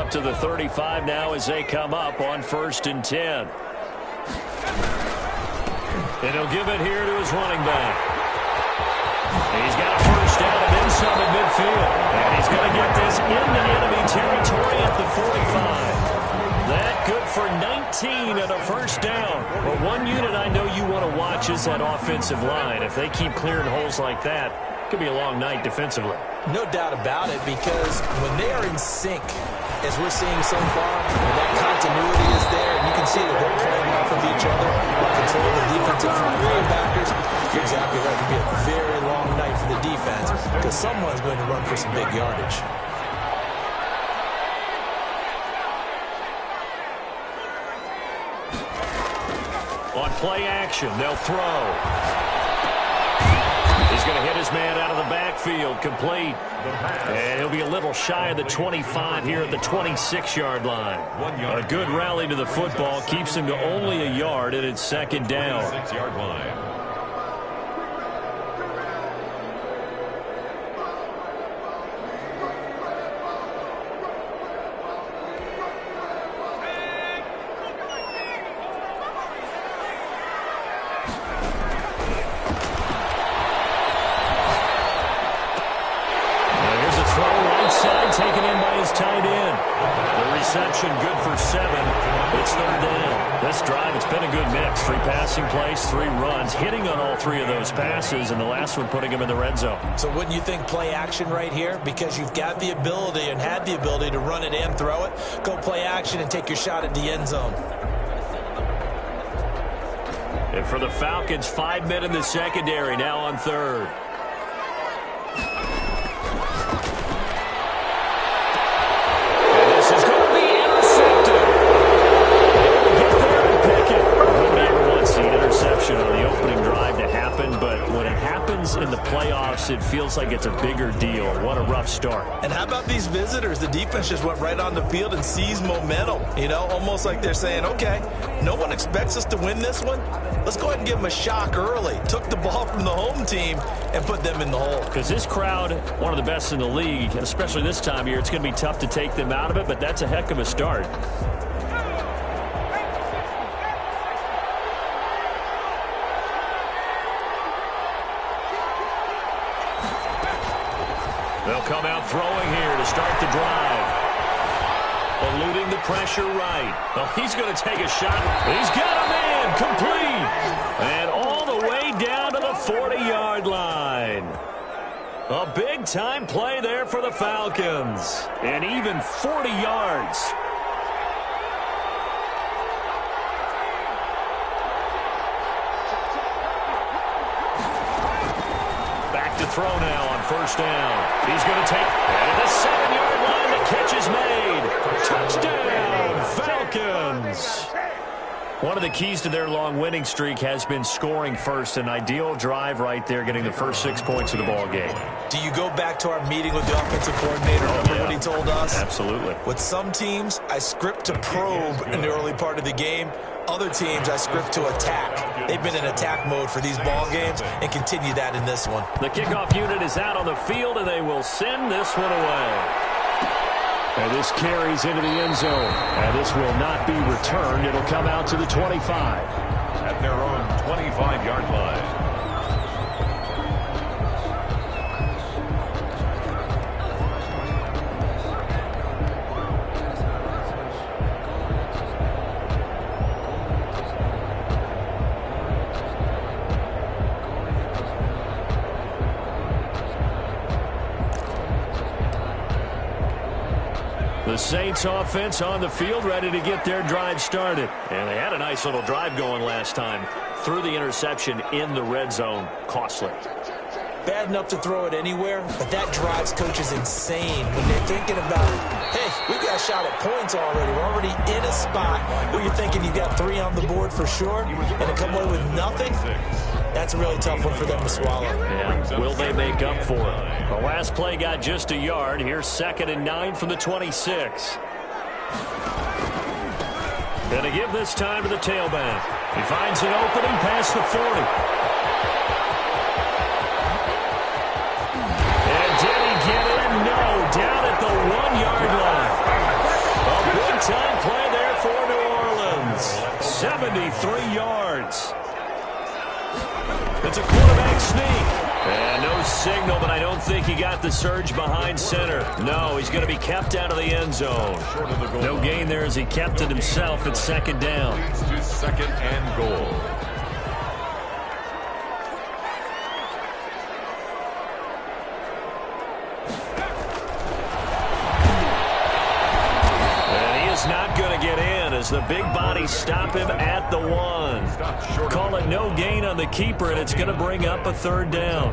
out to the 35 now as they come up on 1st and 10. And he'll give it here to his running back. He's got a first down and then some at midfield. And he's going to get this into enemy territory at the 45. That good for 19 and a first down. But one unit I know you want to watch is that offensive line. If they keep clearing holes like that, it could be a long night defensively. No doubt about it, because when they are in sync, as we're seeing so far, when that continuity is there, and you can see that they're playing off of each other, controlling the defensive linebackers, you're exactly right. It could be a very long night for the defense, because someone's going to run for some big yardage. On play action, they'll throw. He's going to hit his man out of the backfield, complete. And he'll be a little shy of the 25 here at the 26-yard line. A good rally to the football keeps him to only a yard, and it's 2nd down. 6-yard line. Taken in by his tight end. The reception good for 7. It's 3rd down. This drive, it's been a good mix. 3 passing plays, 3 runs, hitting on all 3 of those passes, and the last one putting him in the red zone. So wouldn't you think play action right here? Because you've got the ability and had the ability to run it and throw it. Go play action and take your shot at the end zone. And for the Falcons, 5 men in the secondary, now on 3rd. On the opening drive to happen, but when it happens in the playoffs, it feels like it's a bigger deal. What a rough start. And how about these visitors? The defense just went right on the field and seized momentum. You know, almost like they're saying, okay, no one expects us to win this one. Let's go ahead and give them a shock early. Took the ball from the home team and put them in the hole. Because this crowd, one of the best in the league, especially this time of year, it's going to be tough to take them out of it, but that's a heck of a start. They'll come out throwing here to start the drive. Eluding the pressure right. Oh, he's going to take a shot. He's got a man complete. And all the way down to the 40-yard line. A big-time play there for the Falcons. And even 40 yards. To throw now on 1st down. He's going to take at the 7-yard line. The catch is made. Touchdown, Falcons. One of the keys to their long winning streak has been scoring first. An ideal drive right there, getting the first 6 points of the ball game. Do you go back to our meeting with the offensive coordinator? Remember what he told us? Absolutely. With some teams, I script to probe in the early part of the game. Other teams, I script to attack. They've been in attack mode for these ball games and continue that in this one. The kickoff unit is out on the field, and they will send this one away. And this carries into the end zone. And this will not be returned. It'll come out to the 25. At their own 25-yard line. The Saints offense on the field, ready to get their drive started. And they had a nice little drive going last time. Threw the interception in the red zone. Costly. Bad enough to throw it anywhere, but that drives coaches insane when they're thinking about, hey, we've got a shot at points already. We're already in a spot where you're thinking you've got 3 on the board for sure, and to come away with nothing, that's a really tough one for them to swallow. Yeah, will they make up for it? The last play got just a yard. Here's 2nd and 9 from the 26. Gonna give this time to the tailback. He finds an opening past the 40. And did he get in? No, down at the 1-yard line. 73 yards. It's a quarterback sneak. And no signal, but I don't think he got the surge behind center. No, he's going to be kept out of the end zone. No gain there as he kept it himself at second down. Leads to second and goal. Not going to get in as the big bodies stop him at the 1. Call it no gain on the keeper, and it's going to bring up a third down.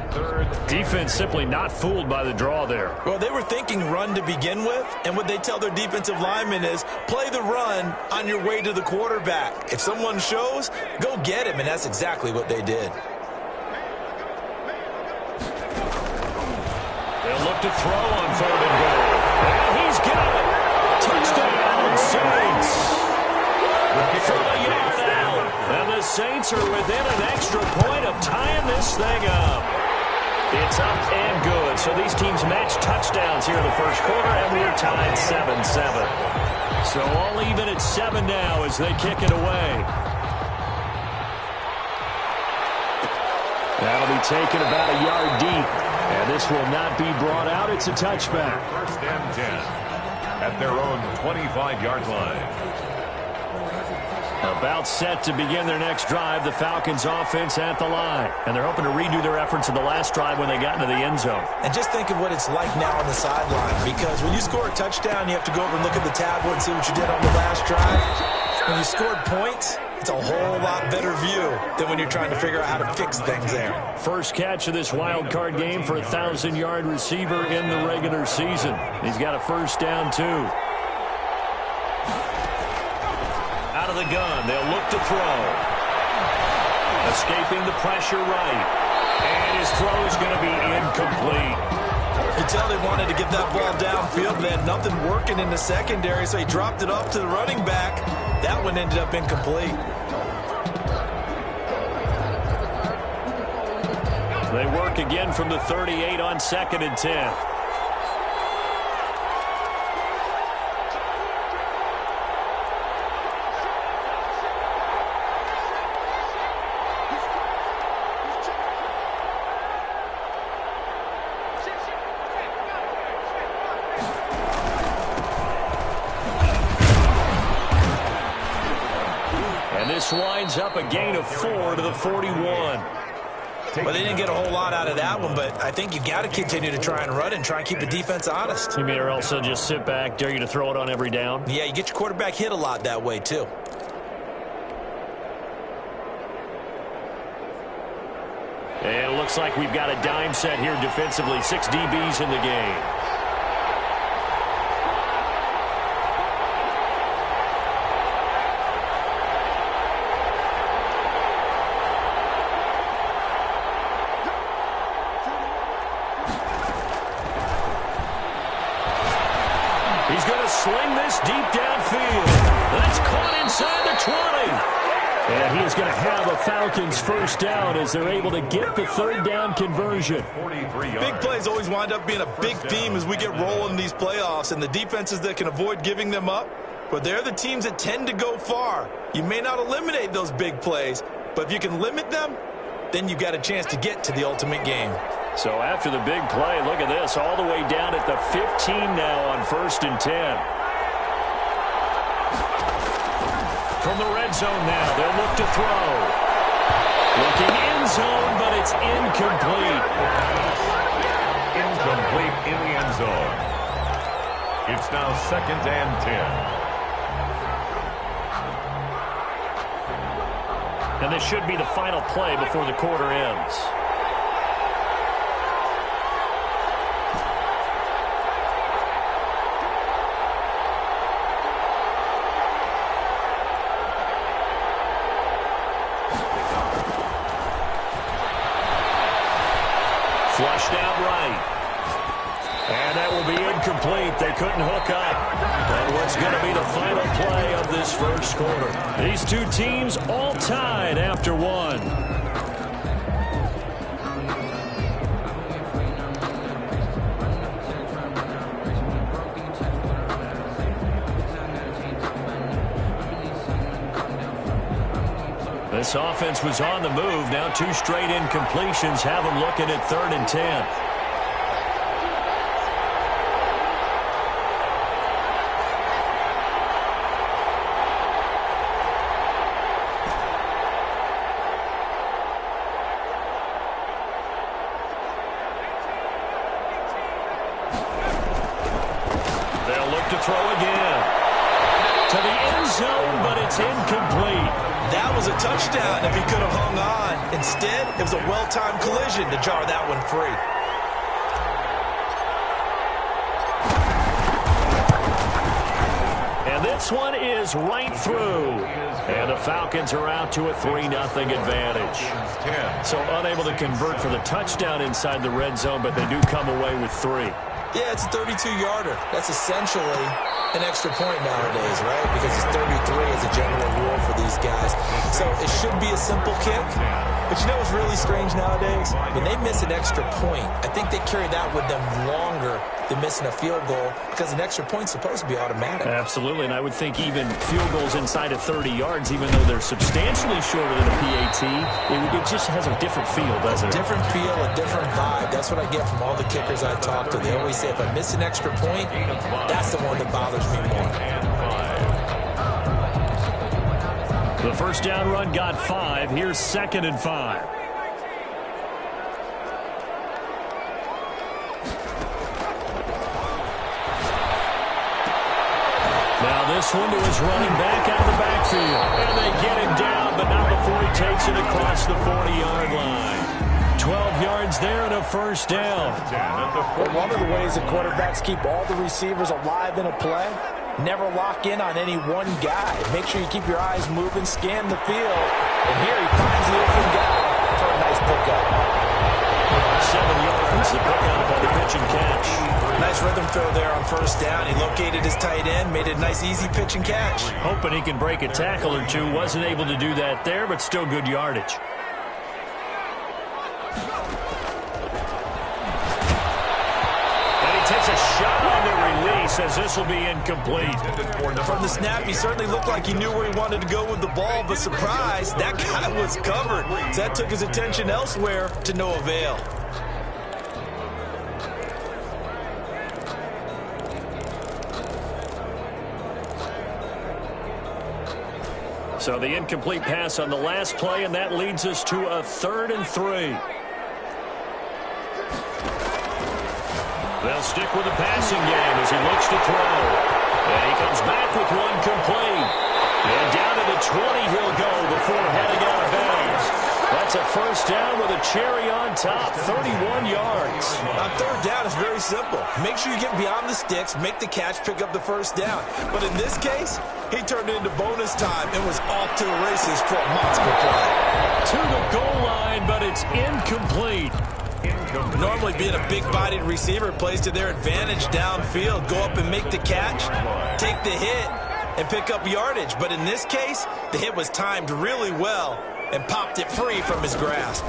Defense simply not fooled by the draw there. Well, they were thinking run to begin with, and what they tell their defensive linemen is play the run on your way to the quarterback. If someone shows, go get him, and that's exactly what they did. They'll look to throw on 3rd and goal. And he's got it. Touchdown, Saints. From a yard out. And the Saints are within an extra point of tying this thing up. It's up and good. So these teams match touchdowns here in the first quarter, and we're tied 7-7. So all even at 7 now as they kick it away. That'll be taken about a yard deep. And this will not be brought out. It's a touchback. 1st and 10. At their own 25-yard line. About set to begin their next drive, the Falcons offense at the line. And they're hoping to redo their efforts in the last drive when they got into the end zone. And just think of what it's like now on the sideline, because when you score a touchdown, you have to go over and look at the tablet and see what you did on the last drive. When you scored points, it's a whole lot better view than when you're trying to figure out how to fix things there. First catch of this wild card game for a 1,000-yard receiver in the regular season. He's got a first down, too. Out of the gun, they'll look to throw. Escaping the pressure right. And his throw is going to be incomplete. You tell they wanted to get that ball downfield. They had nothing working in the secondary, so he dropped it off to the running back. That one ended up incomplete. They work again from the 38 on 2nd and 10. This winds up a gain of 4 to the 41. Well, they didn't get a whole lot out of that one, but I think you got to continue to try and run and try and keep the defense honest. You mean, or else they'll just sit back, dare you to throw it on every down? Yeah, you get your quarterback hit a lot that way, too. And it looks like we've got a dime set here defensively. 6 DBs in the game. He's going to sling this deep downfield. That's caught inside the 20. And he is going to have a Falcons first down as they're able to get the third down conversion. Big plays always wind up being a big theme as we get rolling in these playoffs, and the defenses that can avoid giving them up, but they're the teams that tend to go far. You may not eliminate those big plays, but if you can limit them, then you've got a chance to get to the ultimate game. So after the big play, look at this, all the way down at the 15 now on 1st and 10. From the red zone now, they'll look to throw. Looking end zone, but it's incomplete. Incomplete in the end zone. It's now 2nd and 10. And this should be the final play before the quarter ends. Flushed out right. And that will be incomplete. They couldn't hook up. And what's going to be the final play of this first quarter? These two teams all tied after one. This offense was on the move. Now 2 straight incompletions have them looking at 3rd and 10. They'll look to throw again. To the end zone, but it's incomplete. That was a touchdown if he could have hung on. Instead, it was a well-timed collision to jar that one free. And this one is right through. And the Falcons are out to a 3-0 advantage. So unable to convert for the touchdown inside the red zone, but they do come away with 3. Yeah, it's a 32-yarder. That's essentially an extra point nowadays, right? Because it's 33 as a general rule for these guys. So it should be a simple kick. But you know what's really strange nowadays? When they miss an extra point, I think they carry that with them longer than missing a field goal because an extra point's supposed to be automatic. Absolutely, and I would think even field goals inside of 30 yards, even though they're substantially shorter than a PAT, it just has a different feel, doesn't it? A different feel, a different vibe. That's what I get from all the kickers I talk to. They always say if I miss an extra point, that's the one that bothers me more. The first down run got 5. Here's 2nd and 5. Now this one to his running back out of the backfield. And they get him down, but not before he takes it across the 40-yard line. 12 yards there and a first down. Well, one of the ways that quarterbacks keep all the receivers alive in a play, never lock in on any one guy. Make sure you keep your eyes moving, scan the field. And here he finds the open guy for a nice pickup. 7 yards, the pickup on the pitch and catch. Nice rhythm throw there on first down. He located his tight end, made it a nice, easy pitch and catch. Hoping he can break a tackle or two. Wasn't able to do that there, but still good yardage. Takes a shot on the release as this will be incomplete. From the snap, he certainly looked like he knew where he wanted to go with the ball, but surprise, that guy was covered. So that took his attention elsewhere to no avail. So the incomplete pass on the last play, and that leads us to a 3rd and 3. They'll stick with the passing game as he looks to throw. And he comes back with one complete. And down to the 20 he'll go before heading out of bounds. That's a first down with a cherry on top, 31 yards. On third down, it's very simple. Make sure you get beyond the sticks, make the catch, pick up the first down. But in this case, he turned it into bonus time and was off to the races for a monster play. To the goal line, but it's incomplete. Normally being a big-bodied receiver plays to their advantage downfield. Go up and make the catch, take the hit, and pick up yardage. But in this case, the hit was timed really well and popped it free from his grasp.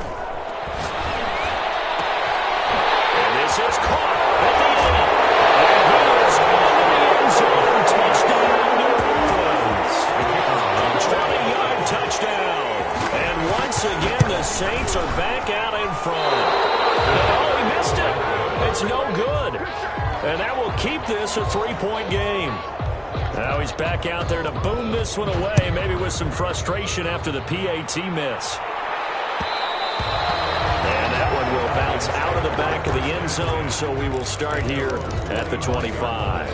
And this is caught at the end. And he is in the end zone. Touchdown, New Orleans. 20-yard touchdown. And once again, the Saints are back out in front. Oh, he missed it. It's no good. And that will keep this a 3-point game. Now he's back out there to boom this one away, maybe with some frustration after the PAT miss. And that one will bounce out of the back of the end zone, so we will start here at the 25.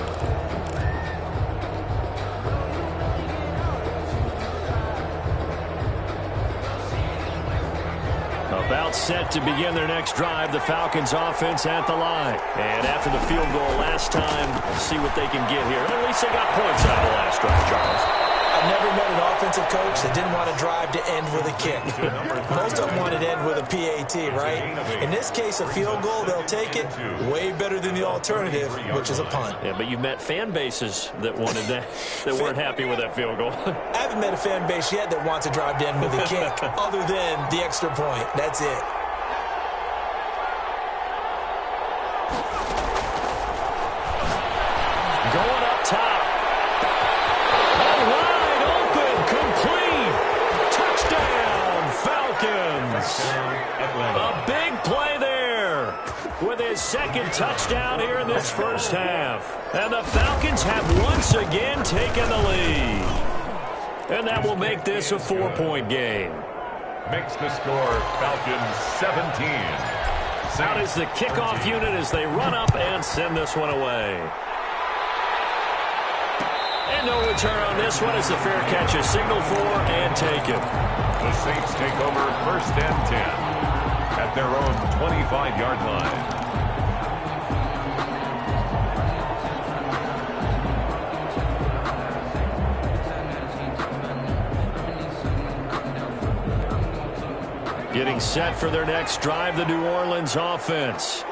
About set to begin their next drive, the Falcons offense at the line. And after the field goal last time, we'll see what they can get here. At least they got points out of the last drive, Charles. I've never met an offensive coach that didn't want to drive to end with a kick. Most of them wanted to end with a PAT, right? In this case, a field goal, they'll take it. Way better than the alternative, which is a punt. Yeah, but you met fan bases that wanted that, that weren't happy with that field goal. I haven't met a fan base yet that wants to drive to end with a kick, other than the extra point. That's it. Going up top. Wide open, complete. Touchdown. his second touchdown here in this first half. And the Falcons have once again taken the lead. And that will make this a 4-point game. Makes the score Falcons 17. Out is the kickoff unit as they run up and send this one away. And no return on this one as the fair catch is signaled for and taken. The Saints take over 1st and 10 at their own 25-yard line. Getting set for their next drive, the New Orleans offense.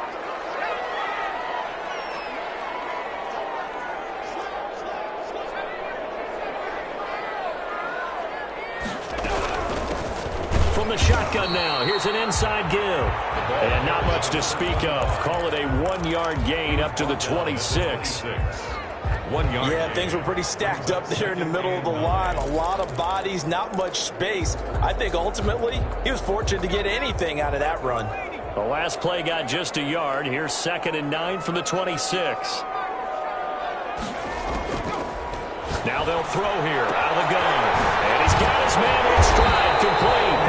From the shotgun now, here's an inside give. And not much to speak of. Call it a 1-yard gain up to the 26. 1 yard. Yeah, things were pretty stacked up there in the middle of the line. A lot of bodies, not much space. I think ultimately he was fortunate to get anything out of that run. The last play got just a yard. Here's 2nd and 9 from the 26. Now they'll throw here out of the gun. And he's got his man in stride, complete.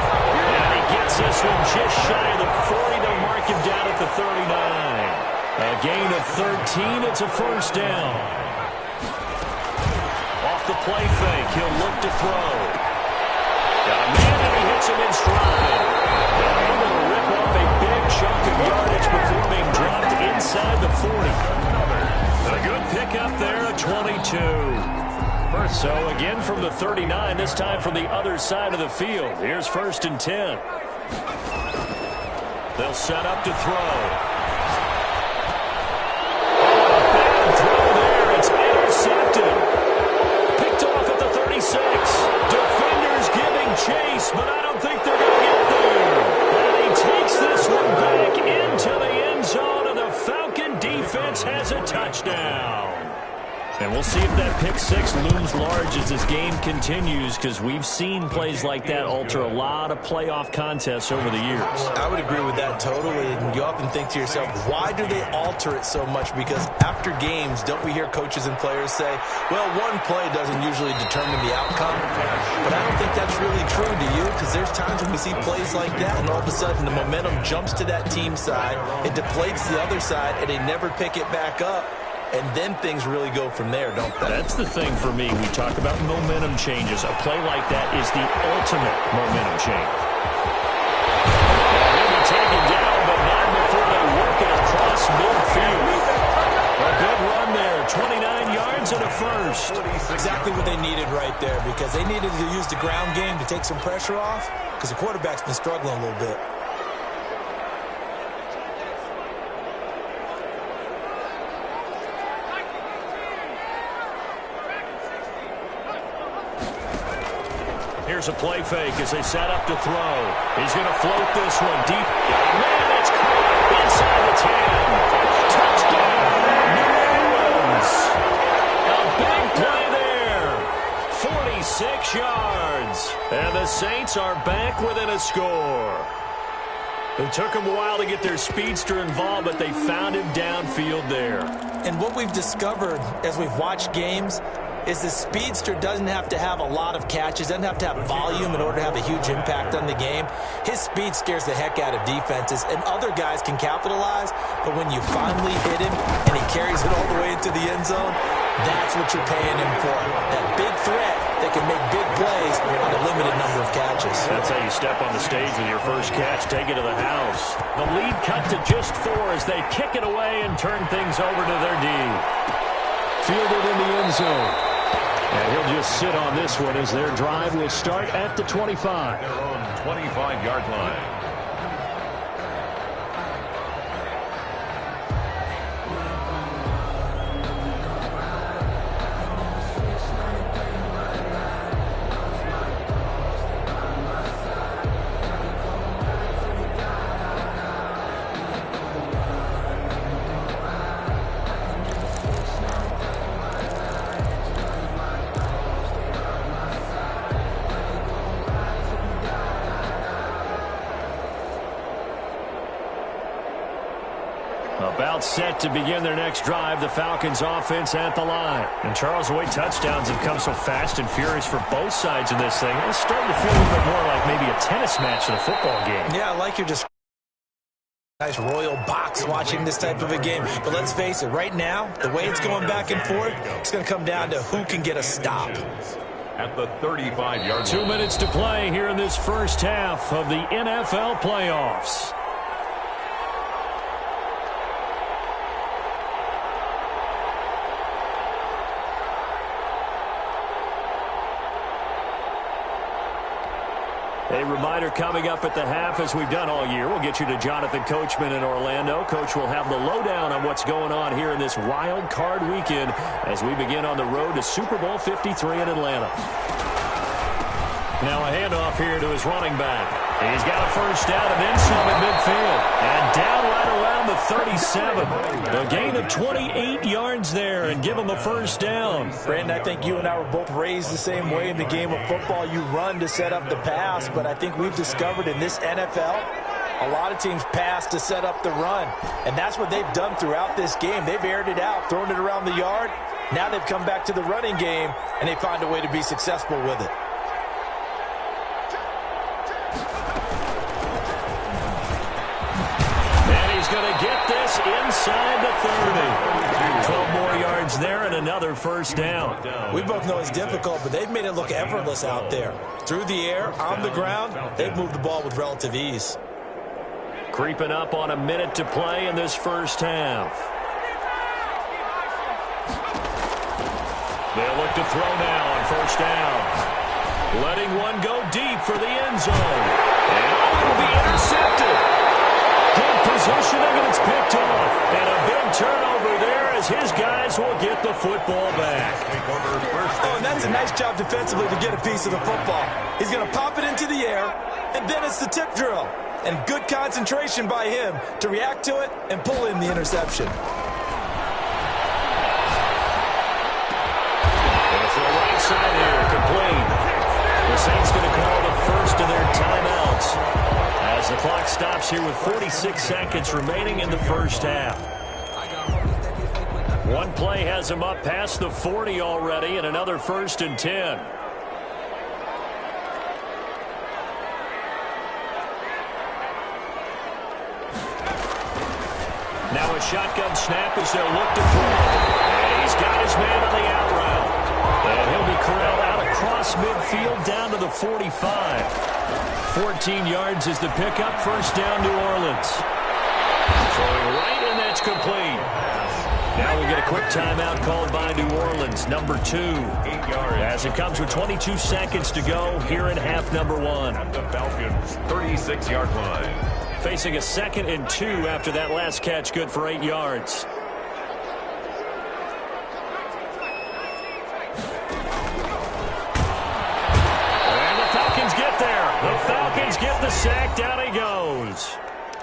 And he gets this one just shy of the 40. They'll mark him down at the 39. A gain of 13. It's a first down. Off the play fake, he'll look to throw. Got a man and he hits him in stride. Able to rip off a big chunk of yardage before being dropped inside the 40. A good pickup there, a 22. So again from the 39, this time from the other side of the field. Here's 1st and 10. They'll set up to throw. Bad throw there. It's intercepted. Picked off at the 36. Defenders giving chase, but I don't think they're going to get there. And he takes this one back into the end zone, and the Falcon defense has a touchdown. And we'll see if that pick six looms large as this game continues, because we've seen plays like that alter a lot of playoff contests over the years. I would agree with that totally. And you often think to yourself, why do they alter it so much? Because after games, don't we hear coaches and players say, well, one play doesn't usually determine the outcome. But I don't think that's really true, do you? Because there's times when we see plays like that, and all of a sudden the momentum jumps to that team side, it deflates the other side, and they never pick it back up. And then things really go from there, don't they? That's the thing for me. We talk about momentum changes. A play like that is the ultimate momentum change. He'll be taken down, but not before they work it across midfield. A good run there. 29 yards and a first. Exactly what they needed right there, because they needed to use the ground game to take some pressure off, because the quarterback's been struggling a little bit. Here's a play fake as they set up to throw. He's going to float this one deep. Man, it's caught inside the 10. Touchdown, New Orleans. A big play there. 46 yards. And the Saints are back within a score. It took them a while to get their speedster involved, but they found him downfield there. And what we've discovered as we've watched games is the speedster doesn't have to have a lot of catches, doesn't have to have volume in order to have a huge impact on the game. His speed scares the heck out of defenses, and other guys can capitalize, but when you finally hit him and he carries it all the way into the end zone, that's what you're paying him for. That big threat that can make big plays on a limited number of catches. That's how you step on the stage with your first catch, take it to the house. The lead cut to just 4 as they kick it away and turn things over to their D. Fielded in the end zone. And he'll just sit on this one as their drive will start at the 25. Their own 25-yard line. About set to begin their next drive, the Falcons offense at the line. And Charles, the way touchdowns have come so fast and furious for both sides of this thing, it's starting to feel a little bit more like maybe a tennis match than a football game. Yeah, I like your just nice royal box watching this type of a game. But let's face it, right now, the way it's going back and forth, it's going to come down to who can get a stop. At the 35-yard line. 2 minutes to play here in this first half of the NFL playoffs. A reminder coming up at the half, as we've done all year. We'll get you to Jonathan Coachman in Orlando. Coach will have the lowdown on what's going on here in this wild card weekend as we begin on the road to Super Bowl 53 in Atlanta. Now a handoff here to his running back. He's got a first down and then some at midfield. And down right around the 37. A gain of 28 yards there and give him a first down. Brandon, I think you and I were both raised the same way in the game of football. You run to set up the pass, but I think we've discovered in this NFL, a lot of teams pass to set up the run. And that's what they've done throughout this game. They've aired it out, thrown it around the yard. Now they've come back to the running game, and they find a way to be successful with it. Going to get this inside the 30. 12 more yards there and another first down. We both know it's difficult, but they've made it look effortless out there. Through the air, on the ground, they've moved the ball with relative ease. Creeping up on a minute to play in this first half. They'll look to throw now on first down. Letting one go deep for the end zone. And it will be intercepted. Good positioning, and it's picked off. And a big turnover there as his guys will get the football back. Oh, and that's a nice job defensively to get a piece of the football. He's going to pop it into the air, and then it's the tip drill. And good concentration by him to react to it and pull in the interception. And for the right side here, complete. The Saints going to call the first of their timeouts as the clock stops here with 46 seconds remaining in the first half. One play has him up past the 40 already, and another 1st and 10. Now a shotgun snap as they'll look to throw. And he's got his man on the out route. And he'll be corralled out across midfield down to the 45. 14 yards is the pickup. First down, New Orleans. Throwing right, and that's complete. Now we get a quick timeout called by New Orleans, number 2. 8 yards. As it comes with 22 seconds to go here in half number 1. At the Falcons' 36-yard line. Facing a 2nd and 2 after that last catch, good for 8 yards. The Falcons get the sack. Down he goes.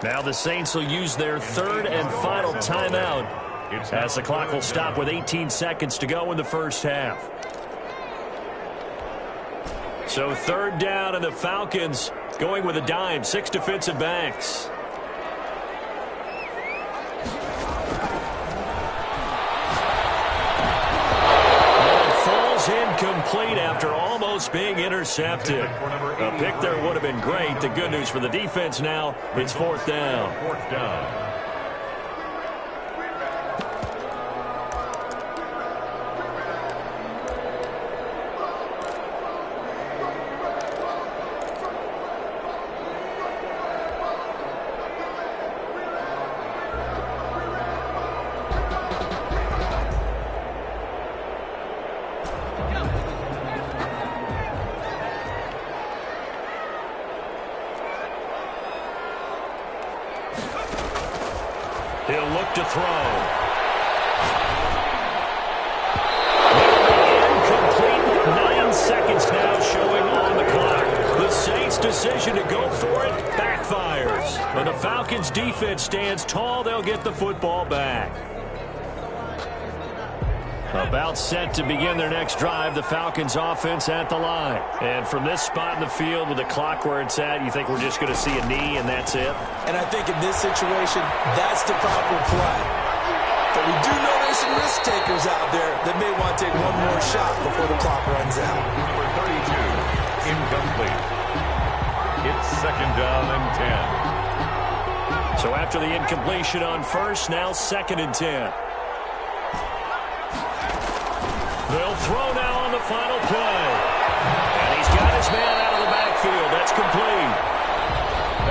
Now the Saints will use their 3rd and final timeout as the clock will stop with 18 seconds to go in the first half. So 3rd down, and the Falcons going with a dime. 6 defensive backs. Incomplete after almost being intercepted. A pick there would have been great. The good news for the defense now, it's 4th down. 4th down. He'll look to throw. Incomplete. 9 seconds now showing on the clock. The Saints' decision to go for it backfires. When the Falcons' defense stands tall, they'll get the football back. About set to begin their next drive, the Falcons offense at the line. And from this spot in the field with the clock where it's at, you think we're just going to see a knee and that's it? And I think in this situation, that's the proper play. But we do know there's some risk takers out there that may want to take one more shot before the clock runs out. Number 32, incomplete. It's second down and 10. So after the incompletion on first, now second and 10. They'll throw now on the final play. And he's got his man out of the backfield. That's complete.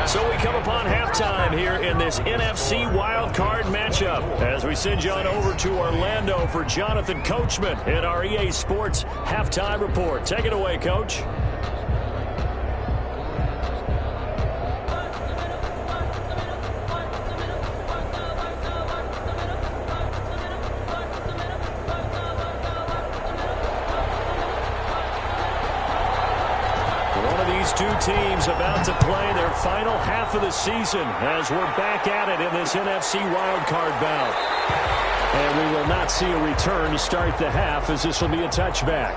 So we come upon halftime here in this NFC wildcard matchup as we send you on over to Orlando for Jonathan Coachman in our EA Sports Halftime Report. Take it away, Coach. Two teams about to play their final half of the season as we're back at it in this NFC wildcard bout. And we will not see a return to start the half as this will be a touchback.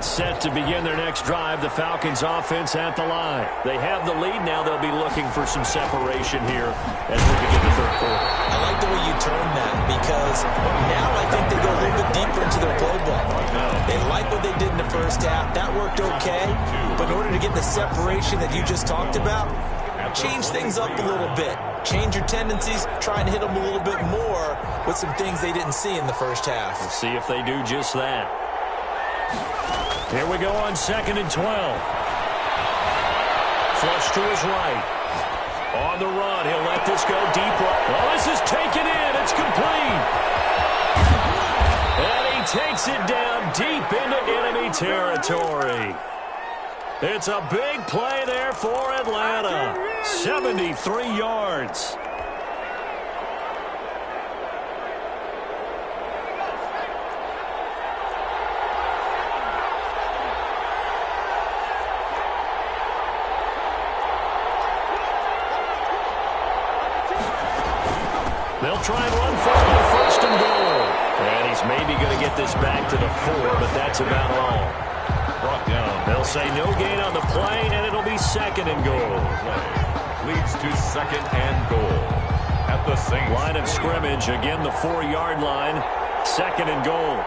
Set to begin their next drive. The Falcons offense at the line. They have the lead now. They'll be looking for some separation here as we begin the third quarter. I like the way you turn that because now I think they go a little bit deeper into their playbook. They like what they did in the first half. That worked okay. But in order to get the separation that you just talked about, change things up a little bit. Change your tendencies. Try and hit them a little bit more with some things they didn't see in the first half. We'll see if they do just that. Here we go on second and 12. Flush to his right. On the run, he'll let this go deep. Oh, this is taken in. It's complete. And he takes it down deep into enemy territory. It's a big play there for Atlanta. 73 yards. They'll try and run for it on first and goal. And he's maybe going to get this back to the 4, but that's about all. Brought down. They'll say no gain on the play, and it'll be second and goal. Leads to second and goal at the Saints. Line of scrimmage, again the 4-yard line. Second and goal.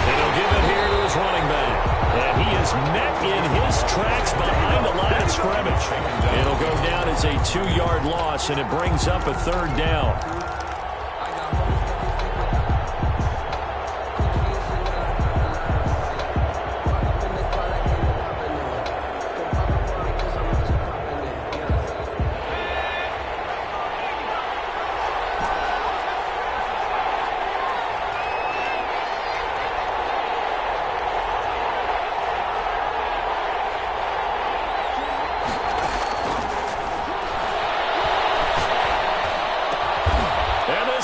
And he'll give it here to his running back. And he is met in his tracks behind the line of scrimmage. It'll go down as a 2-yard loss, and it brings up a third down.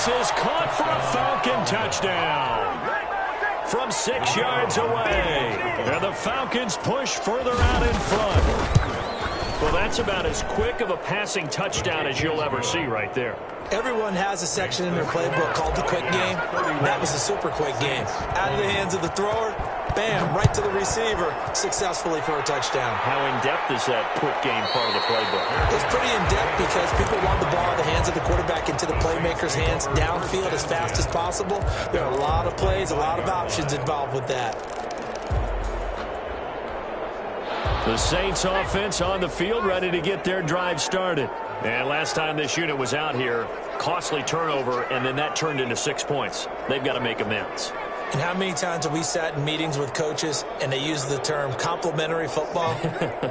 Is caught for a Falcon touchdown from 6 yards away. And the Falcons push further out in front. Well, that's about as quick of a passing touchdown as you'll ever see right there. Everyone has a section in their playbook called the quick game. That was a super quick game. Out of the hands of the thrower, bam, right to the receiver, successfully for a touchdown. How in-depth is that quick game part of the playbook? It's pretty in-depth because people want the ball in the hands of the quarterback into the playmaker's hands downfield as fast as possible. There are a lot of plays, a lot of options involved with that. The Saints offense on the field ready to get their drive started. And last time this unit was out here, costly turnover, and then that turned into 6 points. They've got to make amends. And how many times have we sat in meetings with coaches and they use the term complementary football?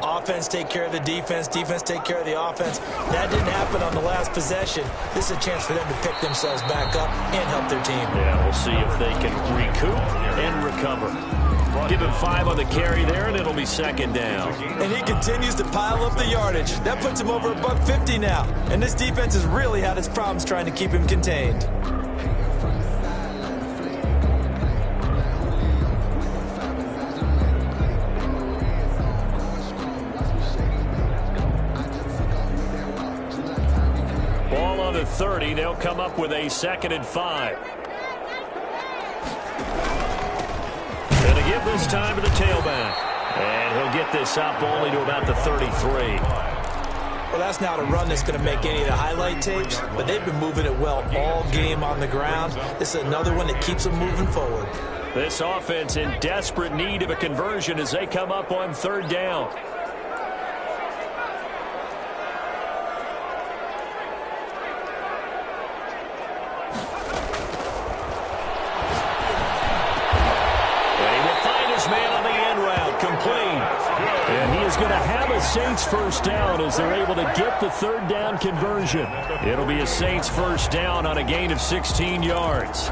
Offense take care of the defense, defense take care of the offense. That didn't happen on the last possession. This is a chance for them to pick themselves back up and help their team. Yeah, we'll see if they can recoup and recover. Give him 5 on the carry there, and it'll be second down. And he continues to pile up the yardage. That puts him over $150 now. And this defense has really had its problems trying to keep him contained. Ball on the 30. They'll come up with a 2nd and 5. Going to give this time to the tailback. And he'll get this up only to about the 33. Well, that's not a run that's going to make any of the highlight tapes, but they've been moving it well all game on the ground. This is another one that keeps them moving forward. This offense in desperate need of a conversion as they come up on 3rd down. And he is going to have a Saints first down as they're able to get the 3rd down conversion. It'll be a Saints first down on a gain of 16 yards.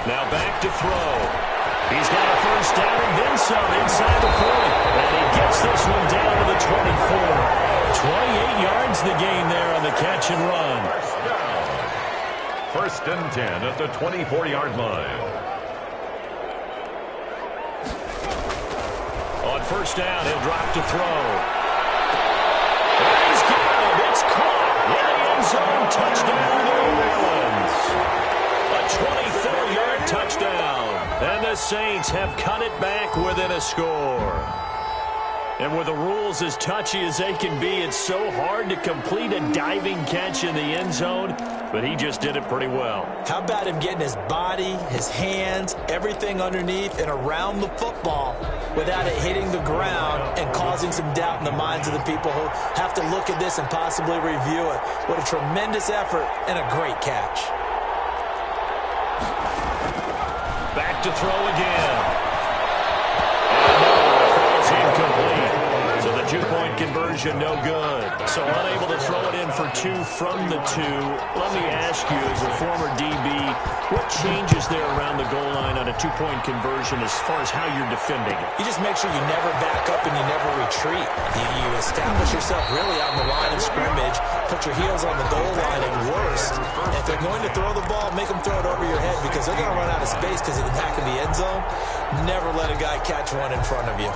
Now back to throw. He's got a first down and then some inside the 40. And he gets this one down to the 24. 28 yards the gain there on the catch and run. 1st and 10 at the 24-yard line. On 1st down, he'll drop to throw. And he's got him. It's caught. In the end zone. Touchdown, New Orleans. A 24-yard touchdown. And the Saints have cut it back within a score. And with the rules as touchy as they can be, it's so hard to complete a diving catch in the end zone, but he just did it pretty well. How about him getting his body, his hands, everything underneath and around the football without it hitting the ground and causing some doubt in the minds of the people who have to look at this and possibly review it. What a tremendous effort and a great catch. Back to throw again. And no, it falls incomplete. So the 2-point conversion, no good. So unable to throw it in for 2 from the 2. Let me ask you, as a former DB, what changes there around the goal line on a 2-point conversion as far as how you're defending it? You just make sure you never back up and you never retreat. You establish yourself really on the line of scrimmage, put your heels on the goal line, and worst, if they're going to throw the ball, make them throw it over your head because they're going to run out of space because of the back of the end zone. Never let a guy catch one in front of you.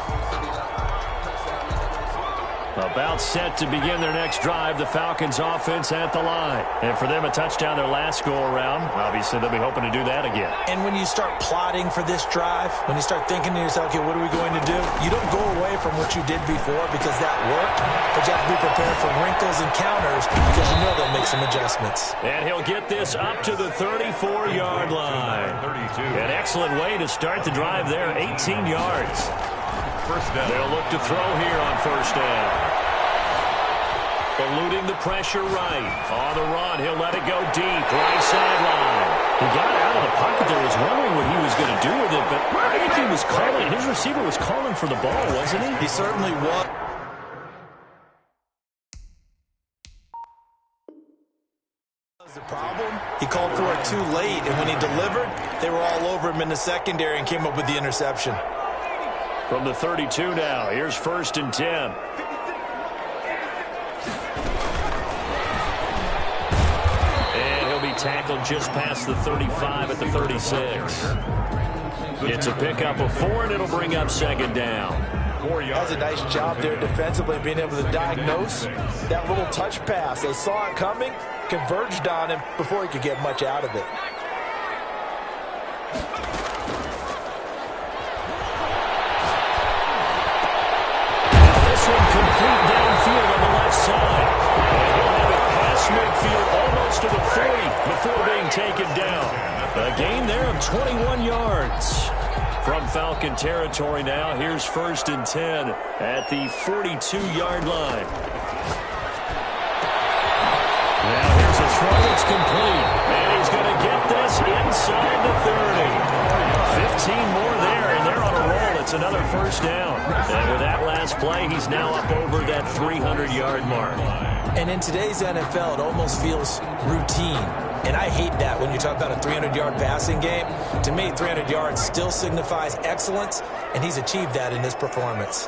About set to begin their next drive, the Falcons offense at the line. And for them, a touchdown their last go-around. Obviously, they'll be hoping to do that again. And when you start plotting for this drive, when you start thinking to yourself, okay, what are we going to do? You don't go away from what you did before because that worked, but you have to be prepared for wrinkles and counters because you know they'll make some adjustments. And he'll get this up to the 34-yard line. 32. An excellent way to start the drive there, 18 yards. First down. They'll look to throw here on 1st down. Eluding the pressure right. On the run, he'll let it go deep. Right sideline. He got out of the pocket there. Was wondering what he was going to do with it, but I think he was calling. His receiver was calling for the ball, wasn't he? He certainly was. The problem, he called for it too late, and when he delivered, they were all over him in the secondary and came up with the interception. From the 32 now, here's 1st and 10. And he'll be tackled just past the 35 at the 36. It's a pickup of 4, and it'll bring up 2nd down. That's a nice job there defensively, being able to diagnose that little touch pass. They saw it coming, converged on him before he could get much out of it. Complete downfield on the left side. And he'll have it past midfield almost to the 40 before being taken down. A gain there of 21 yards. From Falcon territory now, here's 1st and 10 at the 42-yard line. Now here's a throw that's complete. And he's going to get this inside the 17 more there, and they're on a roll. It's another first down. And with that last play, he's now up over that 300-yard mark. And in today's NFL, it almost feels routine. And I hate that when you talk about a 300-yard passing game. To me, 300 yards still signifies excellence, and he's achieved that in this performance.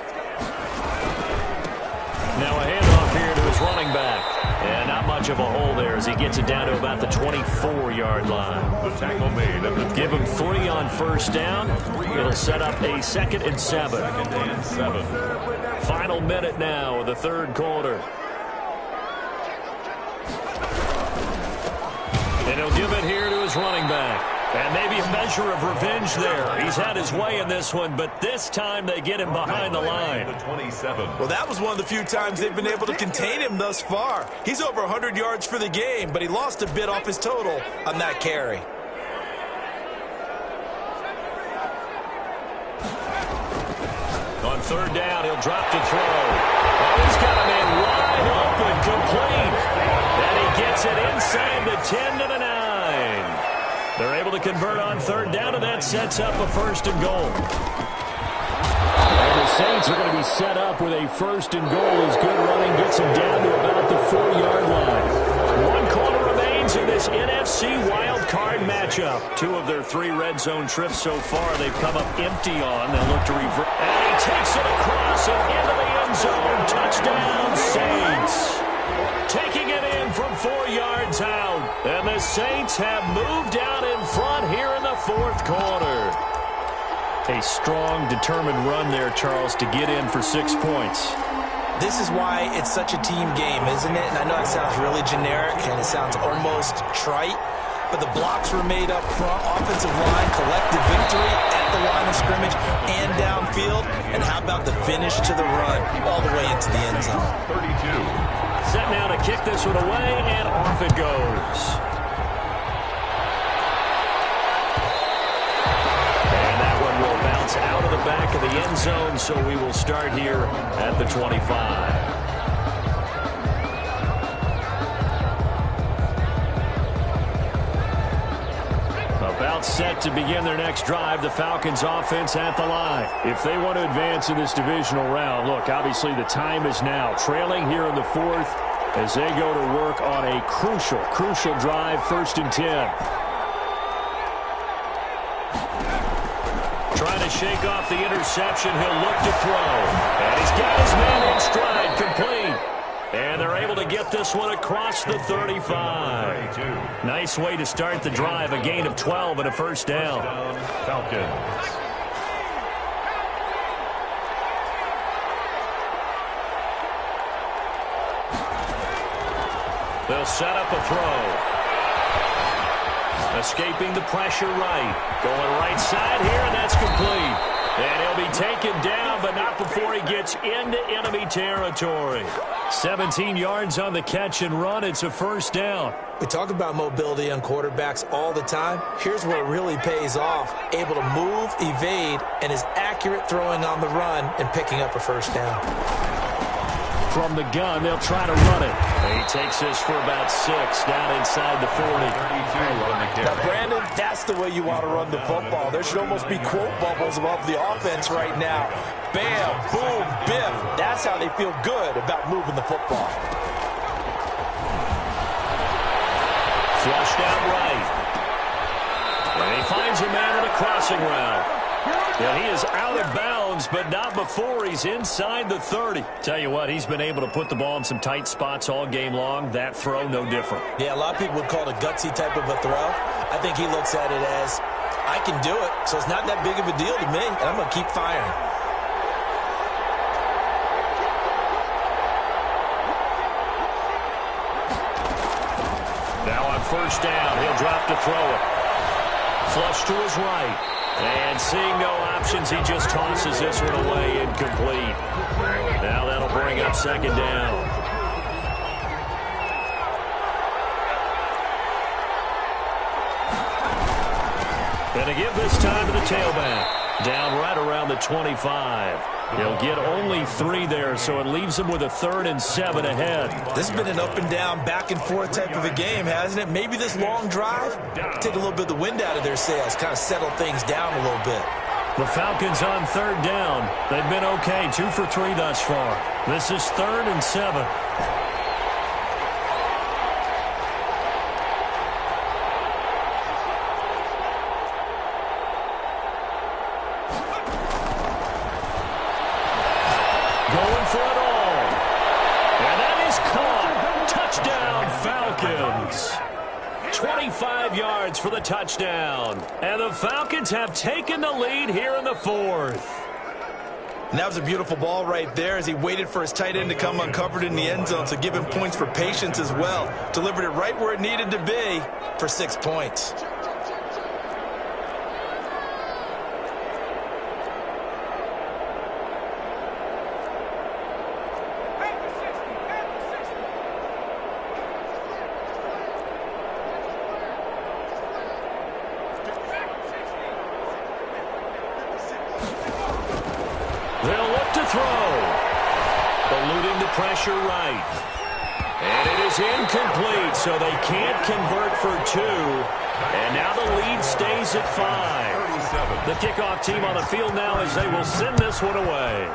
Now a handoff here to his running back. And not much of a hole there as he gets it down to about the 24-yard line. The tackle made at the Give him 3 on first down. It'll set up a 2nd and 7. 2nd and 7. Final minute now of the third quarter. And he'll give it here to his running back. And maybe a measure of revenge there. He's had his way in this one, but this time they get him behind the line. The 27. Well, that was one of the few times they've been able to contain him thus far. He's over 100 yards for the game, but he lost a bit off his total on that carry. On third down, he'll drop to throw. Oh, he's got a man wide open, complete. And he gets it inside the 10 to the 9. They're able to convert on third down, and that sets up a 1st and goal. And the Saints are going to be set up with a 1st and goal as good running gets them down to about the 4-yard line. 1 quarter remains in this NFC wild card matchup. 2 of their 3 red zone trips so far they've come up empty on. They'll look to revert. And he takes it across and into the end zone. Touchdown, Saints. Taking it in from 4 yards out. And the Saints have moved out in front here in the 4th quarter. A strong, determined run there, Charles, to get in for 6 points. This is why it's such a team game, isn't it? And I know it sounds really generic and it sounds almost trite, but the blocks were made up front, offensive line, collective victory at the line of scrimmage and downfield. And how about the finish to the run all the way into the end zone? 32. Set now to kick this one away, and off it goes. And that one will bounce out of the back of the end zone, so we will start here at the 25. About set to begin their next drive, the Falcons offense at the line. If they want to advance in this divisional round, look, obviously the time is now. Trailing here in the 4th as they go to work on a crucial drive, 1st and 10. Trying to shake off the interception, he'll look to throw. And he's got his man in stride, complete. And they're able to get this one across the 35. 32. Nice way to start the drive, a gain of 12 and a 1st down. Falcons. They'll set up a throw. Escaping the pressure right. Going right side here, and that's complete. And he'll be taken down, but not before he gets into enemy territory. 17 yards on the catch and run. It's a 1st down. We talk about mobility on quarterbacks all the time. Here's where it really pays off. Able to move, evade, and is accurate throwing on the run and picking up a 1st down. From the gun, they'll try to run it. He takes this for about 6 down inside the 40. 32 on the Now, carry. Brandon, that's the way you want to run the football. There should almost be quote bubbles above the offense right now. Bam, boom, biff. That's how they feel good about moving the football. Flushed out right. And he finds a man in a crossing route. Yeah, he is out of bounds, but not before he's inside the 30. Tell you what, he's been able to put the ball in some tight spots all game long. That throw, no different. Yeah, a lot of people would call it a gutsy type of a throw. I think he looks at it as, I can do it, so it's not that big of a deal to me, and I'm going to keep firing. Now on 1st down, he'll drop to throw it. Flush to his right. And seeing no options, he just tosses this one away incomplete. Now that'll bring up 2nd down. And to give this time to the tailback. Down right around the 25. He'll get only 3 there, so it leaves him with a 3rd and 7 ahead. This has been an up and down, back and forth type of a game, hasn't it? Maybe this long drive, take a little bit of the wind out of their sails, kind of settle things down a little bit. The Falcons on 3rd down. They've been okay, 2 for 3 thus far. This is 3rd and 7. Going for it all. And that is caught. Touchdown, Falcons. 25 yards for the touchdown. And the Falcons have taken the lead here in the 4th. And that was a beautiful ball right there as he waited for his tight end to come uncovered in the end zone, so give him points for patience as well. Delivered it right where it needed to be for 6 points. They'll look to throw. Eluding the pressure right. And it is incomplete, so they can't convert for 2. And now the lead stays at 5. The kickoff team on the field now as they will send this one away.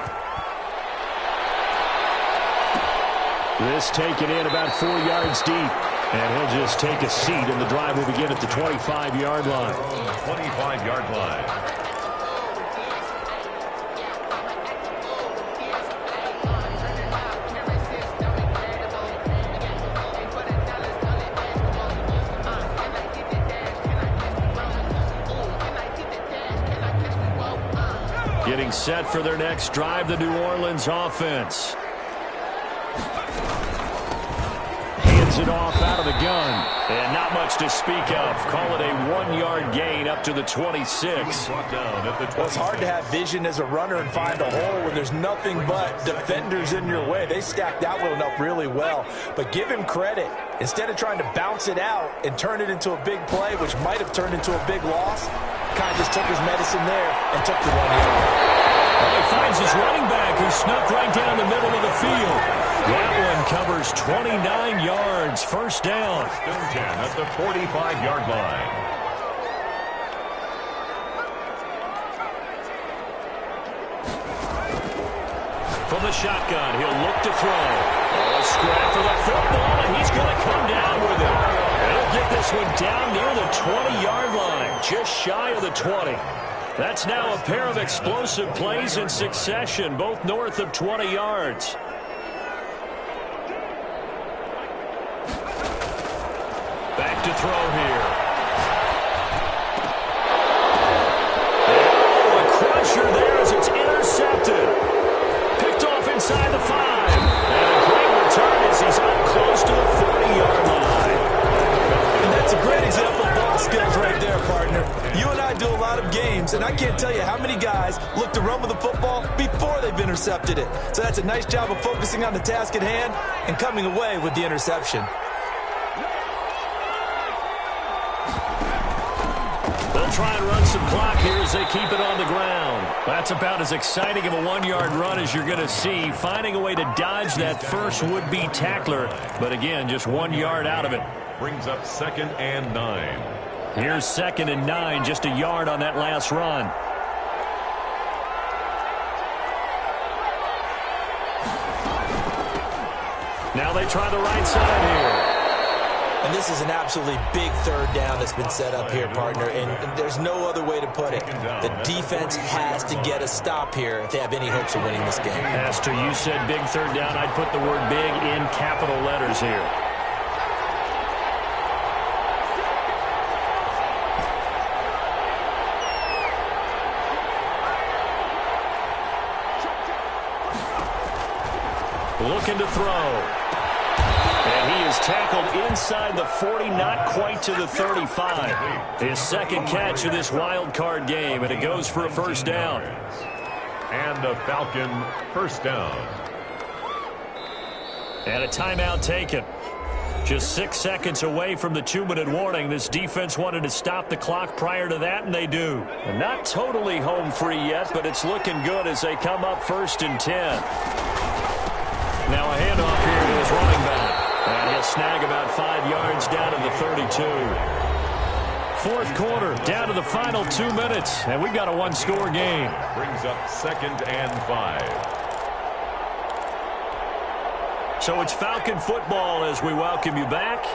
This taken in about 4 yards deep. And he'll just take a seat, and the drive will begin at the 25-yard line. 25-yard line. Getting set for their next drive, the New Orleans offense. Hands it off out of the gun. And not much to speak of. Call it a 1-yard gain up to the 26. Well, it's hard to have vision as a runner and find a hole when there's nothing but defenders in your way. They stacked that one up really well. But give him credit. Instead of trying to bounce it out and turn it into a big play, which might have turned into a big loss, kind of just took his medicine there and took the 1 yard. Well, he finds his running back who snuck right down the middle of the field. That one covers 29 yards. First down. Still 10 at the 45-yard line. From the shotgun, he'll look to throw. Oh, a scrap for the football, and he's going to come down with it. He'll get this one down near the 20-yard line, just shy of the 20. That's now a pair of explosive plays in succession, both north of 20 yards. Back to throw here. Oh, a crusher there as it's intercepted. Picked off inside the 5. And a great return as he's up close to the 40-yard line. And that's a great example of ball skills right there, partner. You and I do a lot of games, and I can't tell you how many guys look to run with the football before they've intercepted it. So that's a nice job of focusing on the task at hand and coming away with the interception. They'll try and run some clock here as they keep it on the ground. That's about as exciting of a 1-yard run as you're going to see, finding a way to dodge that first would-be tackler. But again, just 1 yard out of it. Brings up 2nd and 9. Here's 2nd and 9, just a yard on that last run. Now they try the right side here. And this is an absolutely big 3rd down that's been set up here, partner, and there's no other way to put it. The defense has to get a stop here if they have any hopes of winning this game. Pastor, you said big 3rd down. I'd put the word big in capital letters here. Looking to throw. And he is tackled inside the 40, not quite to the 35. His second catch of this wild card game, and it goes for a first down. And a Falcon first down. And a timeout taken. Just 6 seconds away from the 2-minute warning. This defense wanted to stop the clock prior to that, and they do. And not totally home free yet, but it's looking good as they come up 1st and 10. Now a handoff here to his running back. And he'll snag about 5 yards down to the 32. 4th quarter, down to the final 2 minutes, and we've got a one-score game. Brings up 2nd and 5. So it's Falcon football as we welcome you back.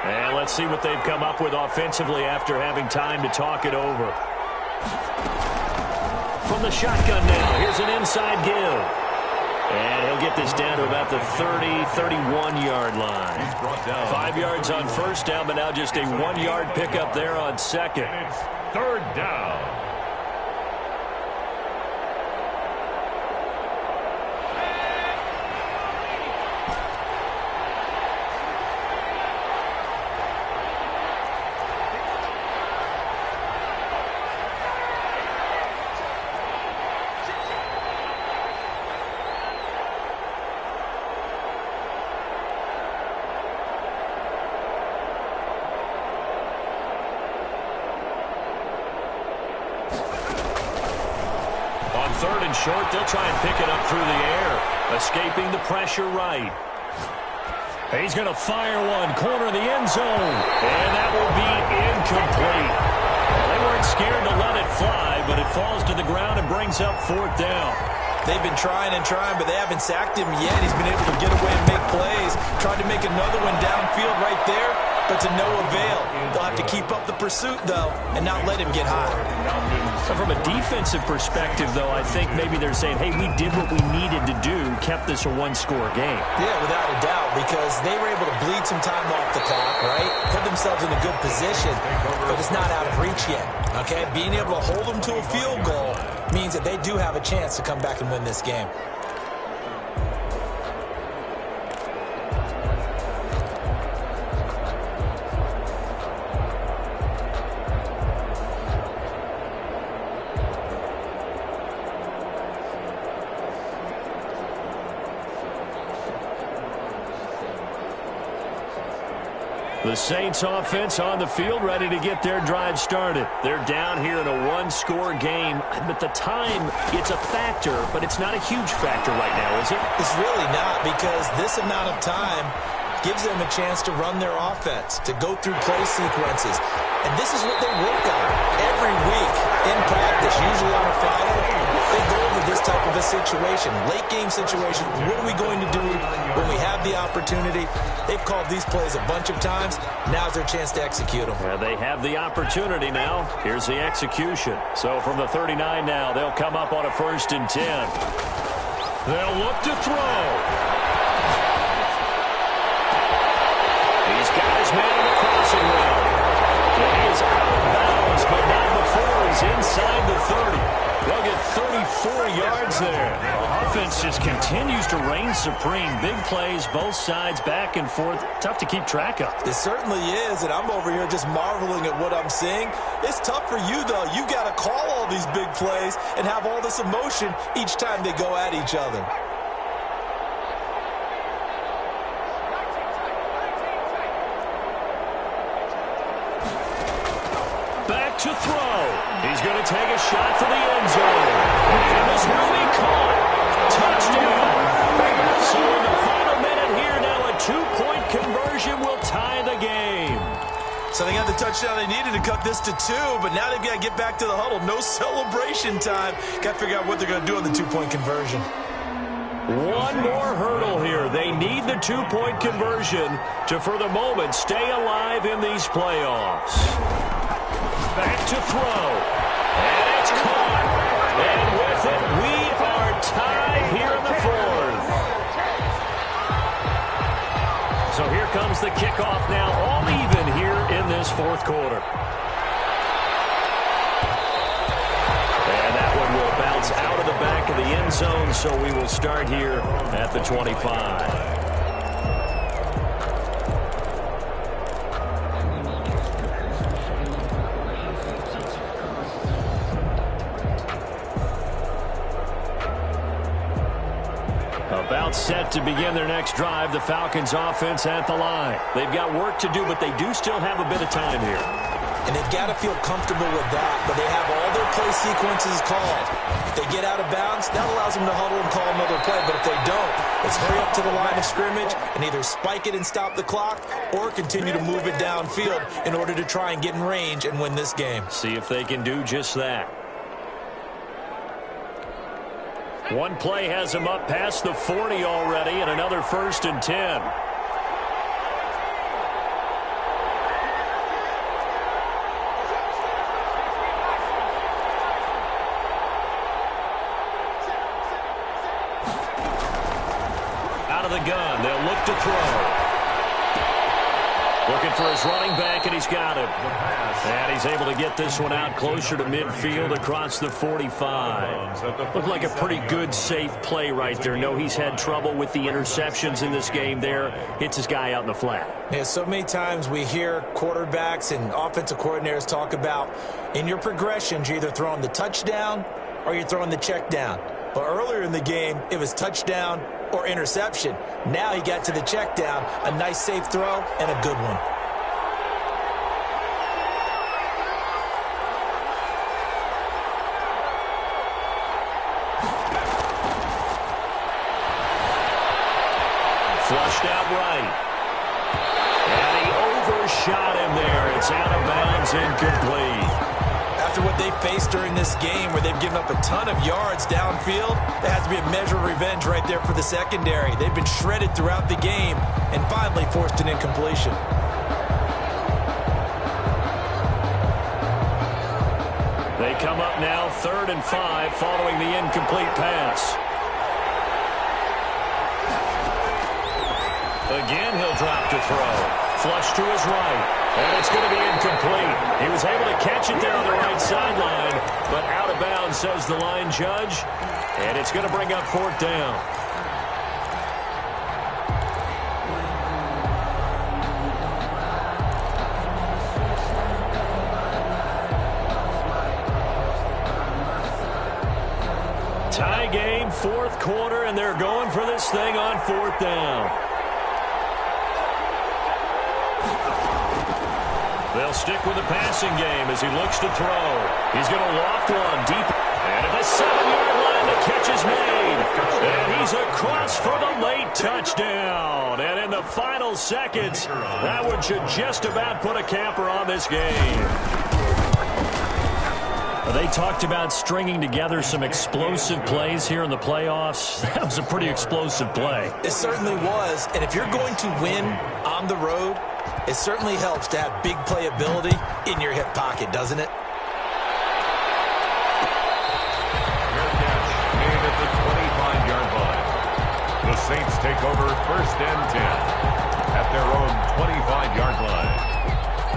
And let's see what they've come up with offensively after having time to talk it over. From the shotgun now, here's an inside give. And he'll get this down to about the 30, 31-yard line. He's brought down 5 yards on 1st down, but now just a 1-yard pickup there on 2nd. And it's 3rd down. Short, they'll try and pick it up through the air. Escaping the pressure right. He's going to fire one, corner of the end zone. And that will be incomplete. They weren't scared to let it fly, but it falls to the ground and brings up 4th down. They've been trying and trying, but they haven't sacked him yet. He's been able to get away and make plays. Tried to make another one downfield right there, but to no avail. They'll have to keep up the pursuit, though, and not let him get high. So from a defensive perspective, though, I think maybe they're saying, hey, we did what we needed to do, kept this a one-score game. Yeah, without a doubt, because they were able to bleed some time off the clock, right? Put themselves in a good position, but it's not out of reach yet, okay? Being able to hold them to a field goal means that they do have a chance to come back and win this game. The Saints offense on the field, ready to get their drive started. They're down here in a one-score game. At the time, it's a factor, but it's not a huge factor right now, is it? It's really not, because this amount of time gives them a chance to run their offense, to go through play sequences. And this is what they work on every week in practice, usually on a Friday. They go over this type of a situation, late-game situation. What are we going to do when we have the opportunity? They've called these plays a bunch of times. Now's their chance to execute them. Yeah, they have the opportunity now. Here's the execution. So from the 39 now, they'll come up on a 1st and 10. They'll look to throw. He's got his man in the crossing route. He is out of bounds, but not before he's inside the 30. They'll get 34 yards there. The offense just continues to reign supreme. Big plays, both sides, back and forth. Tough to keep track of. It certainly is, and I'm over here just marveling at what I'm seeing. It's tough for you, though. You've got to call all these big plays and have all this emotion each time they go at each other. Back to throw. He's going to take a shot for the end zone. And this will be caught. Touchdown. So in the final minute here now, a 2-point conversion will tie the game. So they got the touchdown they needed to cut this to 2, but now they've got to get back to the huddle. No celebration time. Got to figure out what they're going to do on the 2-point conversion. One more hurdle here. They need the 2-point conversion to, for the moment, stay alive in these playoffs. Back to throw. And it's caught. And with it, we are tied here in the 4th. So here comes the kickoff now, all even here in this 4th quarter. And that one will bounce out of the back of the end zone, so we will start here at the 25. About set to begin their next drive. The Falcons offense at the line. They've got work to do, but they do still have a bit of time here. And they've got to feel comfortable with that, but they have all their play sequences called. If they get out of bounds, that allows them to huddle and call another play. But if they don't, it's hurry up to the line of scrimmage and either spike it and stop the clock or continue to move it downfield in order to try and get in range and win this game. See if they can do just that. One play has him up past the 40 already, and another 1st and 10. Out of the gun, they'll look to throw. Looking for his running back, and he's got him. And he's able to get this one out closer to midfield across the 45. Looked like a pretty good, safe play right there. No, he's had trouble with the interceptions in this game there. Hits his guy out in the flat. Yeah, so many times we hear quarterbacks and offensive coordinators talk about in your progressions, you're either throwing the touchdown or you're throwing the check down. But earlier in the game, it was touchdown or interception. Now he got to the check down, a nice safe throw, and a good one. Flushed out right. And he overshot him there. It's out of bounds, incomplete. After what they faced during this game where they've given up a ton of yards downfield, there has to be a measure of revenge right there for the secondary. They've been shredded throughout the game and finally forced an incompletion. They come up now 3rd and 5 following the incomplete pass. Again, he'll drop to throw. Flush to his right. And it's going to be incomplete. He was able to catch it there on the right sideline, but out of bounds, says the line judge. And it's going to bring up 4th down. Tie game, 4th quarter, and they're going for this thing on 4th down. They'll stick with the passing game as he looks to throw. He's going to loft one deep. And at the 7-yard line, the catch is made. And he's across for the late touchdown. And in the final seconds, that one should just about put a capper on this game. They talked about stringing together some explosive plays here in the playoffs. That was a pretty explosive play. It certainly was. And if you're going to win on the road, it certainly helps to have big playability in your hip pocket, doesn't it? Made at the 25-yard line. The Saints take over 1st and 10 at their own 25-yard line.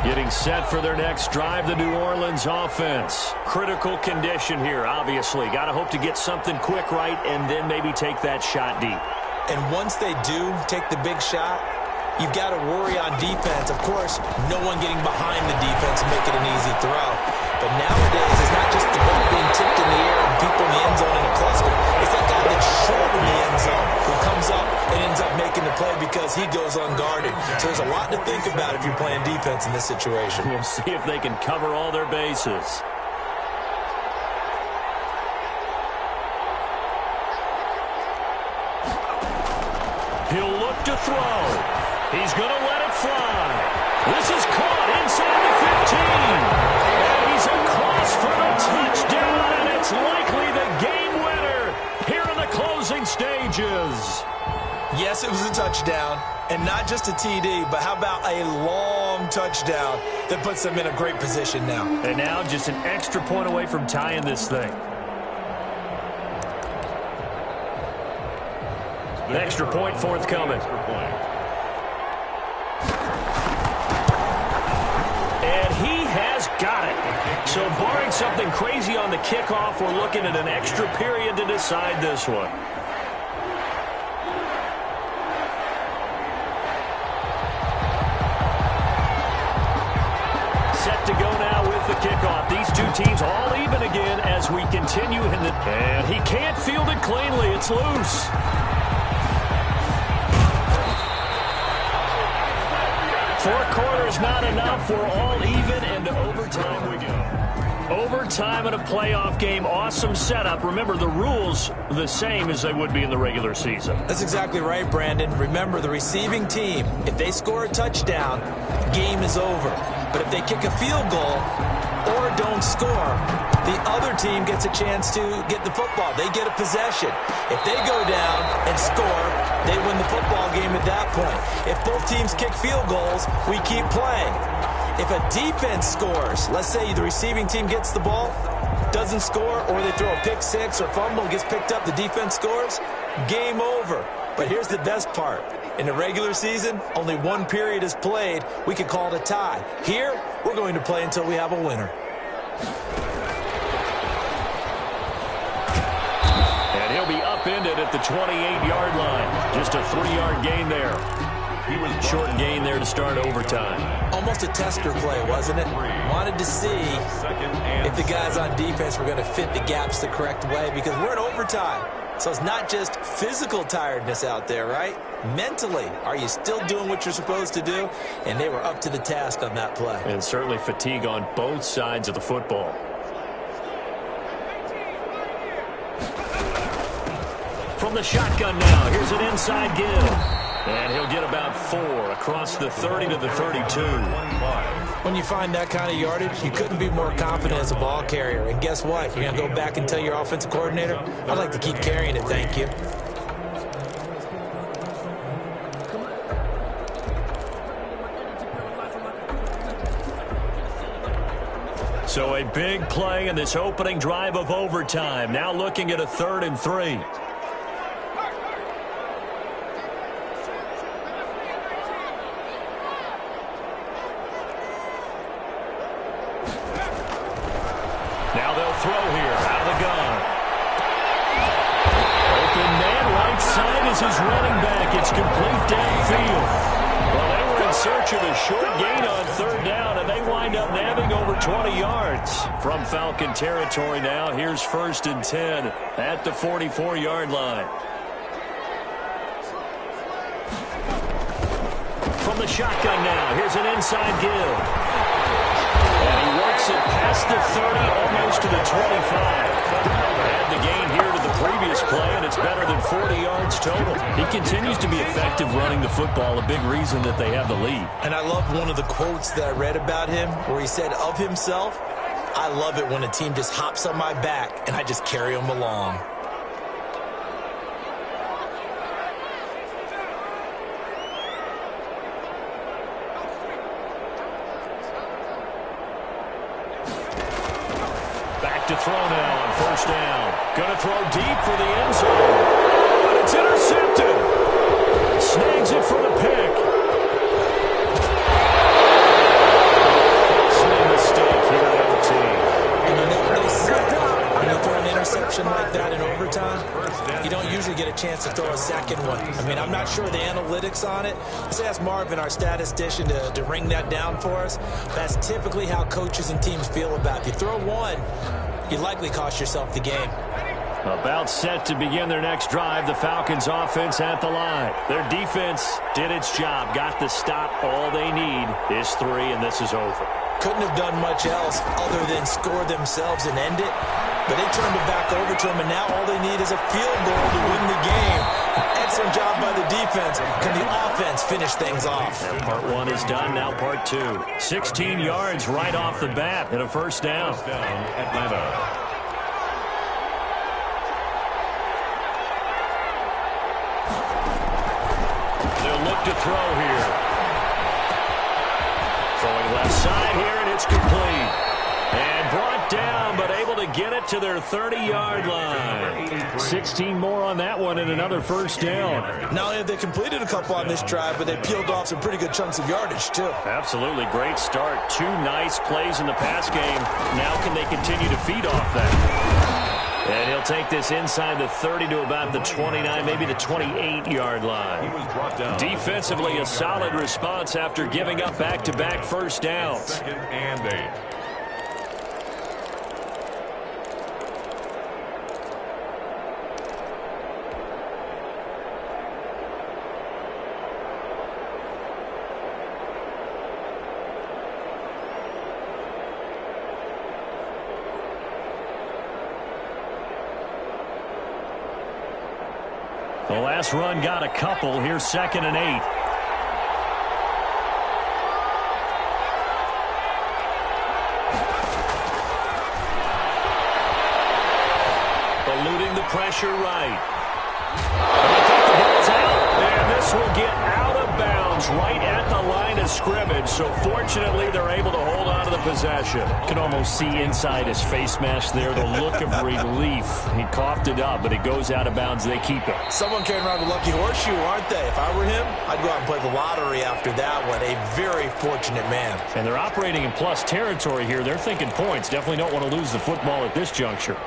Getting set for their next drive, the New Orleans offense. Critical condition here, obviously. Got to hope to get something quick right and then maybe take that shot deep. And once they do take the big shot, you've got to worry on defense. Of course, no one getting behind the defense and making an easy throw. But nowadays, it's not just the ball being tipped in the air and people in the end zone in a cluster. It's that guy that's short in the end zone who comes up and ends up making the play because he goes unguarded. So there's a lot to think about if you're playing defense in this situation. We'll see if they can cover all their bases. He'll look to throw. He's going to let it fly. This is caught inside the 15. And he's across for the touchdown, and it's likely the game winner here in the closing stages. Yes, it was a touchdown, and not just a TD, but how about a long touchdown that puts them in a great position now. And now just an extra point away from tying this thing. The extra point forthcoming. And he has got it. So barring something crazy on the kickoff, we're looking at an extra period to decide this one. Set to go now with the kickoff. These two teams all even again as we continue in the... And he can't field it cleanly. It's loose. 4 quarters not enough. We're all even, and to overtime we go. Overtime in a playoff game, awesome setup. Remember, the rules the same as they would be in the regular season. That's exactly right, Brandon. Remember, the receiving team, if they score a touchdown, game is over. But if they kick a field goal or don't score, the other team gets a chance to get the football. They get a possession. If they go down and score, they win the football game at that point. If both teams kick field goals, we keep playing. If a defense scores, let's say the receiving team gets the ball, doesn't score, or they throw a pick six or fumble, gets picked up, the defense scores, game over. But here's the best part. In the regular season, only one period is played. We could call it a tie. Here, we're going to play until we have a winner. And he'll be upended at the 28-yard line. Just a 3-yard gain there. Short gain there to start overtime. Almost a tester play, wasn't it? Wanted to see if the guys on defense were going to fit the gaps the correct way, because we're in overtime. So it's not just physical tiredness out there, right? Mentally, are you still doing what you're supposed to do? And they were up to the task on that play. And certainly fatigue on both sides of the football. From the shotgun now, here's an inside give. And he'll get about 4 across the 30 to the 32. When you find that kind of yardage, you couldn't be more confident as a ball carrier. And guess what? You're going to go back and tell your offensive coordinator, I'd like to keep carrying it, thank you. So a big play in this opening drive of overtime. Now looking at a 3rd and 3. Now they'll throw here out of the gun. Open man, right side is his running back. It's complete downfield. Well, they were in search of a short gain on 3rd down, and they wind up nabbing over 20 yards. From Falcon territory now, here's 1st and 10 at the 44-yard line. From the shotgun now, here's an inside give. And he works it past the 30, almost to the 25. Add the gain here to the previous play, and it's better than 40 yards total. He continues to be effective running the football, a big reason that they have the lead. And I love one of the quotes that I read about him where he said of himself, I love it when a team just hops on my back and I just carry them along. To throw now on 1st down. Going to throw deep for the end zone. But it's intercepted. Snags it for the pick. Costly mistake here at LT. And you know what they say? When you throw an interception like that in overtime, you don't usually get a chance to throw a second one. I mean, I'm not sure the analytics on it. Let's ask Marvin, our statistician, to ring that down for us. That's typically how coaches and teams feel about it. If you throw one, you likely cost yourself the game. About set to begin their next drive. The Falcons offense at the line. Their defense did its job. Got the stop. All they need is 3, and this is over. Couldn't have done much else other than score themselves and end it. But they turned it back over to them, and now all they need is a field goal to win the game. An excellent job by the defense. Can the offense finish things off? And part 1 is done. Now part 2. 16 yards right off the bat and a 1st down. Atlanta. They'll look to throw here. Throwing left side here, and it's complete. And brought down, but able to get it to their 30-yard line. 16 more on that one and another 1st down. Not only have they completed a couple on this drive, but they peeled off some pretty good chunks of yardage, too. Absolutely. Great start. 2 nice plays in the pass game. Now can they continue to feed off that? And he'll take this inside the 30 to about the 29, maybe the 28-yard line. He was brought down. Defensively, a solid response after giving up back-to-back 1st downs. 2nd and 8. The last run got a couple. Here's 2nd and 8. Eluding the pressure right. I think the ball's out. And this will get out of bounds right at the line of scrimmage. So fortunately, they're able to hold on to the possession. Can almost see inside his face mask there, the look of relief. He coughed it up, but it goes out of bounds. They keep it. Someone carrying around a lucky horseshoe, aren't they? If I were him, I'd go out and play the lottery after that one. A very fortunate man. And they're operating in plus territory here. They're thinking points. Definitely don't want to lose the football at this juncture.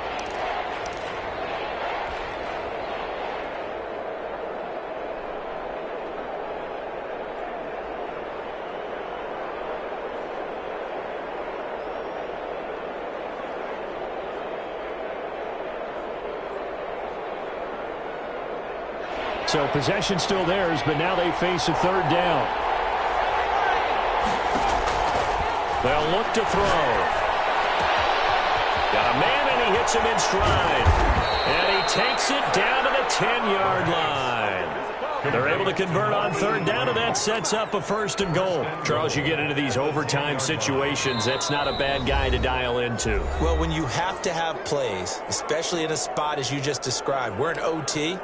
So possession still theirs, but now they face a 3rd down. They'll look to throw. Got a man, and he hits him in stride. And he takes it down to the 10-yard line. They're able to convert on 3rd down, and that sets up a 1st and goal. Charles, you get into these overtime situations, that's not a bad guy to dial into. Well, when you have to have plays, especially in a spot as you just described, we're in OT,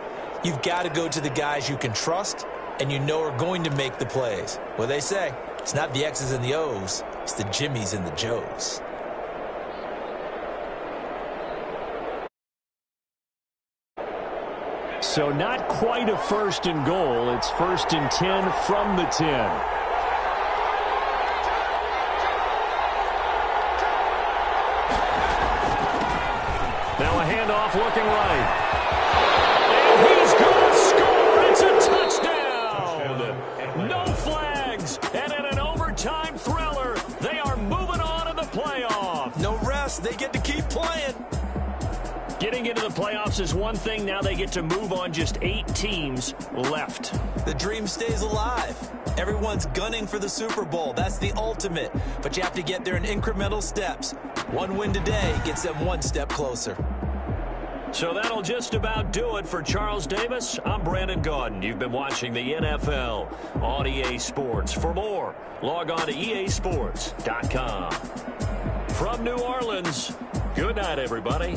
you've got to go to the guys you can trust and you know are going to make the plays. What they say, it's not the X's and the O's, it's the Jimmies and the Joes. So not quite a 1st and goal. It's 1st and 10 from the 10. Now a handoff looking right. He's going to score. It's a touchdown. No flags. And in an overtime thriller, they are moving on to the playoff. No rest. They get to keep playing. Getting into the playoffs is one thing. Now they get to move on. Just 8 teams left. The dream stays alive. Everyone's gunning for the Super Bowl. That's the ultimate. But you have to get there in incremental steps. One win today gets them one step closer. So that'll just about do it for Charles Davis. I'm Brandon Gaudin. You've been watching the NFL on EA Sports. For more, log on to easports.com. From New Orleans, good night, everybody.